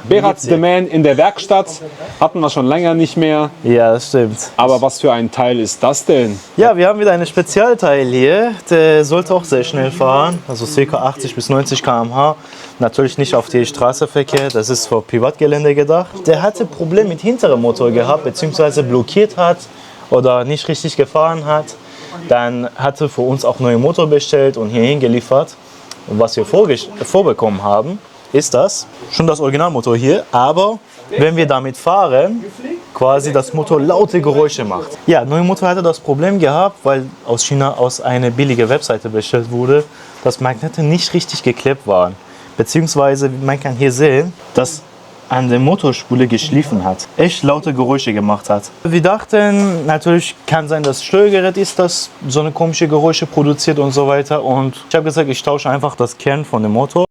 Berat the Man in der Werkstatt. Hatten wir schon länger nicht mehr. Ja, das stimmt. Aber was für ein Teil ist das denn? Ja, wir haben wieder einen Spezialteil hier. Der sollte auch sehr schnell fahren, also ca. 80 bis 90 km/h. Natürlich nicht auf die Straßenverkehr, das ist für Privatgelände gedacht. Der hatte Probleme mit hinterem Motor gehabt, beziehungsweise blockiert hat oder nicht richtig gefahren hat. Dann hatte für uns auch neuen Motor bestellt und hierhin geliefert. Und was wir vorbekommen haben, ist das schon das Originalmotor hier, aber wenn wir damit fahren, quasi das Motor laute Geräusche macht. Ja, neuer Motor hatte das Problem gehabt, weil aus China aus einer billigen Webseite bestellt wurde, dass Magnete nicht richtig geklebt waren. Beziehungsweise, man kann hier sehen, dass an der Motorspule geschliffen hat, echt laute Geräusche gemacht hat. Wir dachten, natürlich kann sein, dass das Steuergerät ist, das so eine komische Geräusche produziert und so weiter. Und ich habe gesagt, ich tausche einfach das Kern von dem Motor.